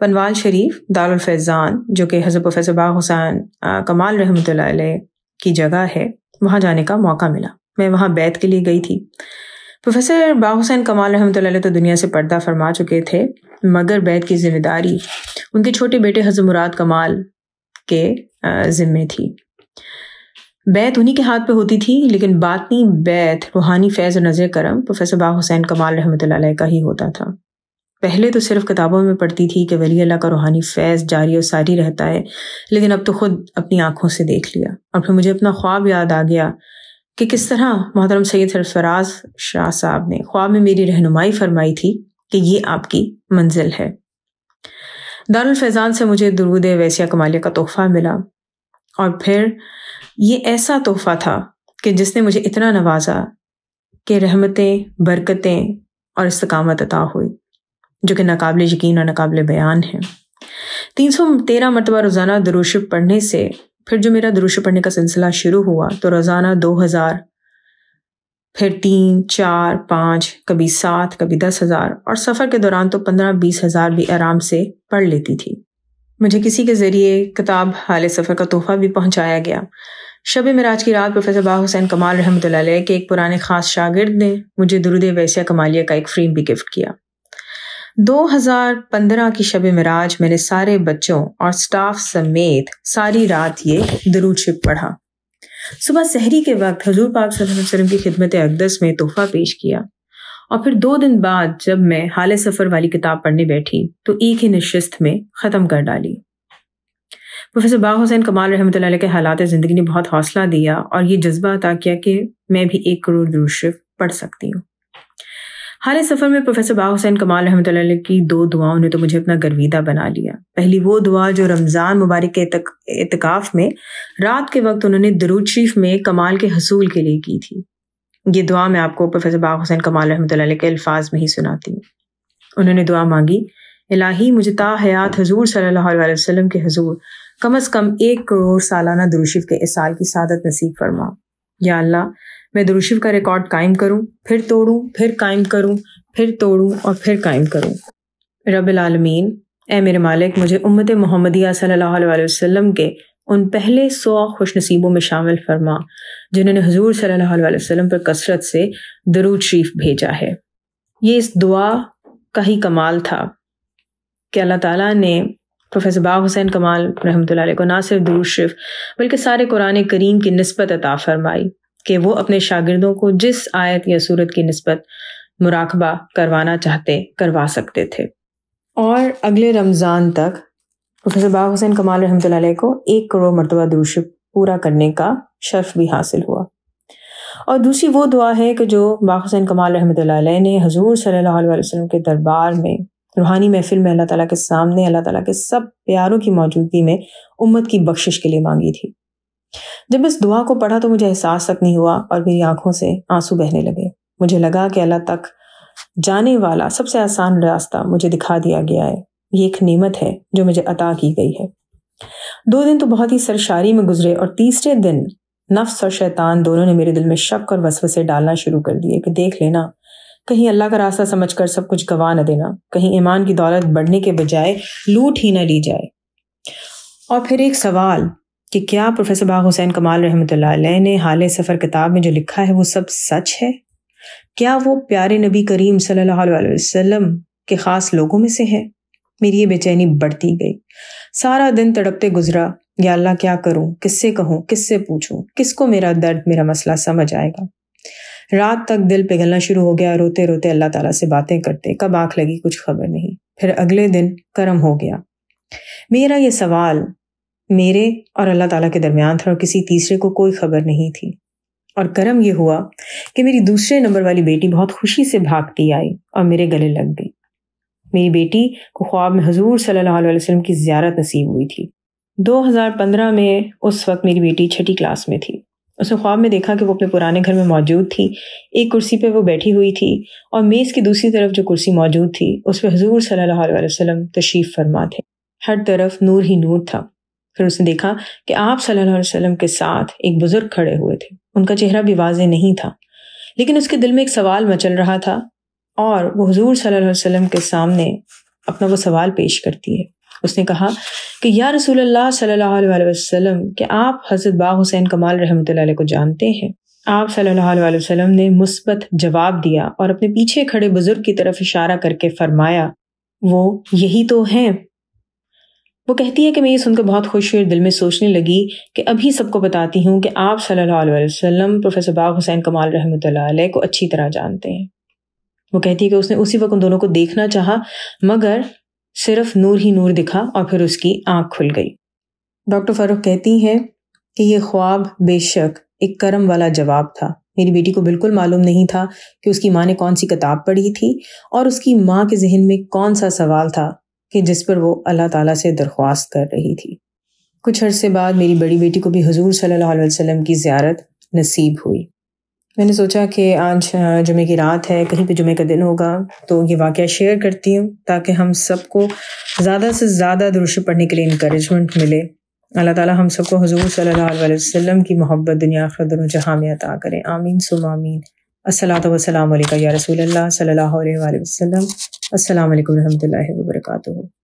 پنوال شریف دارالفیضان جو کہ حضرت پروفیسر باغ حسین کمال رحمۃ اللہ علیہ کی جگہ ہے، وہاں جانے کا موقع ملا۔ میں وہاں بیعت کے لیے گئی تھی۔ پروفیسر باغ حسین کمال رحمۃ اللہ علیہ تو دنیا سے پردہ فرما چکے تھے، مگر بیعت کی ذمہ داری ان کے چھوٹے بیٹے حضرت مراد کمال کے ذمے تھی۔ بیعت انہی کے ہاتھ پہ ہوتی تھی، لیکن باطنی بیعت، روحانی فیض اور نظر کرم پروفیسر باغ حسین کمال رحمۃ اللہ علیہ کا ہی ہوتا تھا۔ پہلے تو صرف کتابوں میں پڑھتی تھی کہ ولی اللہ کا روحانی فیض جاری اور ساری رہتا ہے، لیکن اب تو خود اپنی آنکھوں سے دیکھ لیا، اور پھر مجھے اپنا خواب یاد آ گیا کہ کس طرح محترم سید سرفراز شاہ صاحب نے خواب میں میری رہنمائی فرمائی تھی کہ یہ آپ کی منزل ہے۔ دارالفیضان سے مجھے درود ویسیہ کمالیہ کا تحفہ ملا، اور پھر یہ ایسا تحفہ تھا کہ جس نے مجھے اتنا نوازا کہ رحمتیں، برکتیں اور استقامت عطا ہوئی، جو کہ ناقابل یقین اور ناقابل بیان ہے۔ 313 مرتبہ روزانہ درود شریف پڑھنے سے پھر جو میرا درود شریف پڑھنے کا سلسلہ شروع ہوا تو روزانہ 2000، پھر 3، 4، 5، کبھی 7، کبھی 10,000، اور سفر کے دوران تو 15-20 ہزار بھی آرام سے پڑھ لیتی تھی۔ مجھے کسی کے ذریعے کتاب حال سفر کا تحفہ بھی پہنچایا گیا۔ شب معراج کی رات پروفیسر باغ حسین کمال رحمۃ اللہ علیہ کے ایک پرانے خاص شاگرد نے مجھے درود ویسیہ کمالیہ کا ایک فریم بھی گفٹ کیا۔ 2015 کی شب معراج میں نے سارے بچوں اور سٹاف سمیت ساری رات یہ درود شریف پڑھا۔ صبح سحری کے وقت حضور پاک صلی اللہ علیہ وسلم کی خدمت اقدس میں تحفہ پیش کیا، اور پھر 2 دن بعد جب میں حال سفر والی کتاب پڑھنے بیٹھی تو ایک ہی نشست میں ختم کر ڈالی۔ پروفیسر باغ حسین کمال رحمۃ اللہ علیہ کے حالات زندگی نے بہت حوصلہ دیا اور یہ جذبہ عطا کیا کہ میں بھی 1 کروڑ درود شریف پڑھ سکتی ہوں۔ حال سفر میں پروفیسر باغ حسین کمال رحمۃ اللہ علیہ کی 2 دعاؤں نے تو مجھے اپنا گرویدہ بنا لیا۔ پہلی وہ دعا جو رمضان مبارک کے اعتکاف میں رات کے وقت انہوں نے درود شریف میں کمال کے حصول کے لیے کی تھی۔ یہ دعا میں آپ کو پروفیسر باغ حسین کمال رحمۃ اللہ علیہ کے الفاظ میں ہی سناتی ہوں۔ انہوں نے دعا مانگی، الہی مجھے تا حیات حضور صلی اللہ علیہ وسلم کے حضور کم از کم 1 کروڑ سالانہ درود شریف کے اصال کی سعادت نصیب فرما۔ یا اللہ، میں درود شریف کا ریکارڈ قائم کروں، پھر توڑوں، پھر قائم کروں، پھر توڑوں اور پھر قائم کروں۔ رب العالمین، اے میرے مالک، مجھے امت محمدیہ صلی اللہ علیہ وسلم کے ان پہلے 100 خوش نصیبوں میں شامل فرما جنہوں نے حضور صلی اللہ علیہ وسلم پر کثرت سے درود شریف بھیجا ہے۔ یہ اس دعا کا ہی کمال تھا کہ اللہ تعالیٰ نے پروفیسر باغ حسین کمال رحمۃ اللہ علیہ کو نہ صرف درود شریف بلکہ سارے قرآن کریم کی نسبت عطا فرمائی کہ وہ اپنے شاگردوں کو جس آیت یا سورت کی نسبت مراقبہ کروانا چاہتے کروا سکتے تھے۔ اور اگلے رمضان تک پروفیسر باغ حسین کمال رحمۃ اللہ علیہ کو 1 کروڑ مرتبہ درود شریف پورا کرنے کا شرف بھی حاصل ہوا۔ اور دوسری وہ دعا ہے کہ جو باغ حسین کمال رحمۃ اللہ علیہ نے حضور صلی اللہ علیہ وسلم کے دربار میں روحانی محفل میں اللہ تعالیٰ کے سامنے اللہ تعالیٰ کے سب پیاروں کی موجودگی میں امت کی بخشش کے لیے مانگی تھی۔ جب اس دعا کو پڑھا تو مجھے احساس تک نہیں ہوا اور میری آنکھوں سے آنسو بہنے لگے۔ مجھے لگا کہ اللہ تک جانے والا سب سے آسان راستہ مجھے دکھا دیا گیا ہے۔ یہ ایک نعمت ہے جو مجھے عطا کی گئی ہے۔ 2 دن تو بہت ہی سرشاری میں گزرے، اور تیسرے دن نفس اور شیطان دونوں نے میرے دل میں شک اور وسوسے ڈالنا شروع کر دیے کہ دیکھ لینا، کہیں اللہ کا راستہ سمجھ کر سب کچھ گنوا نہ دینا، کہیں ایمان کی دولت بڑھنے کے بجائے لوٹ ہی نہ لی جائے۔ اور پھر ایک سوال کہ کیا پروفیسر باغ حسین کمال رحمۃ اللہ علیہ نے حال سفر کتاب میں جو لکھا ہے وہ سب سچ ہے؟ کیا وہ پیارے نبی کریم صلی اللہ علیہ وسلم کے خاص لوگوں میں سے ہے؟ میری یہ بے چینی بڑھتی گئی۔ سارا دن تڑپتے گزرا، یا اللہ کیا کروں، کس سے کہوں، کس سے پوچھوں، کس کو میرا درد، میرا مسئلہ سمجھ آئے گا۔ رات تک دل پگھلنا شروع ہو گیا، روتے روتے اللہ تعالیٰ سے باتیں کرتے، کب آنکھ لگی کچھ خبر نہیں۔ پھر اگلے دن کرم ہو گیا۔ میرا یہ سوال میرے اور اللہ تعالیٰ کے درمیان تھا اور کسی تیسرے کو کوئی خبر نہیں تھی۔ اور کرم یہ ہوا کہ میری دوسرے نمبر والی بیٹی بہت خوشی سے بھاگتی آئی اور میرے گلے لگ گئی۔ میری بیٹی کو خواب میں حضور صلی اللہ علیہ وسلم کی زیارت نصیب ہوئی تھی۔ 2015 میں اس وقت میری بیٹی 6ٹھی کلاس میں تھی۔ اس نے خواب میں دیکھا کہ وہ اپنے پرانے گھر میں موجود تھی۔ ایک کرسی پہ وہ بیٹھی ہوئی تھی اور میز کی دوسری طرف جو کرسی موجود تھی اس پہ حضور صلی اللہ علیہ وسلم تشریف فرما تھے۔ ہر طرف نور ہی نور تھا۔ پھر اس نے دیکھا کہ آپ صلی اللہ علیہ وسلم کے ساتھ ایک بزرگ کھڑے ہوئے تھے۔ ان کا چہرہ بھی واضح نہیں تھا، لیکن اس کے دل میں ایک سوال مچل رہا تھا، اور وہ حضور صلی اللہ علیہ وسلم کے سامنے اپنا وہ سوال پیش کرتی ہے۔ اس نے کہا کہ یا رسول اللہ صلی اللہ علیہ وسلم، کہ آپ حضرت باغ حسین کمال رحمۃ اللہ علیہ کو جانتے ہیں؟ آپ صلی اللہ علیہ وسلم نے مثبت جواب دیا اور اپنے پیچھے کھڑے بزرگ کی طرف اشارہ کر کے فرمایا، وہ یہی تو ہیں۔ وہ کہتی ہے کہ میں یہ سن کر بہت خوش ہوئی اور دل میں سوچنے لگی کہ ابھی سب کو بتاتی ہوں کہ آپ صلی اللہ علیہ وسلم پروفیسر باغ حسین کمال رحمۃ اللہ علیہ کو اچھی طرح جانتے ہیں۔ وہ کہتی ہے کہ اس نے اسی وقت ان دونوں کو دیکھنا چاہا، مگر صرف نور ہی نور دکھا اور پھر اس کی آنکھ کھل گئی۔ ڈاکٹر فاروق کہتی ہے کہ یہ خواب بے شک ایک کرم والا جواب تھا۔ میری بیٹی کو بالکل معلوم نہیں تھا کہ اس کی ماں نے کون سی کتاب پڑھی تھی اور اس کی ماں کے ذہن میں کون سا سوال تھا کہ جس پر وہ اللہ تعالیٰ سے درخواست کر رہی تھی۔ کچھ عرصے بعد میری بڑی بیٹی کو بھی حضور صلی اللہ علیہ وسلم کی زیارت نصیب ہوئی۔ میں نے سوچا کہ آج جمعے کی رات ہے، کہیں پہ جمعے کا دن ہوگا، تو یہ واقعہ شیئر کرتی ہوں تاکہ ہم سب کو زیادہ سے زیادہ درود شریف پڑھنے کے لیے انکریجمنٹ ملے۔ اللہ تعالیٰ ہم سب کو حضور صلی اللہ علیہ وسلم کی محبت دنیا آخرت دونوں جہاں میں عطا کرے، آمین ثم آمین۔ الصلاۃ والسلام علیکہ یا رسول اللہ صلی اللہ علیہ وسلم۔ السلام علیکم ورحمۃ اللہ وبرکاتہ۔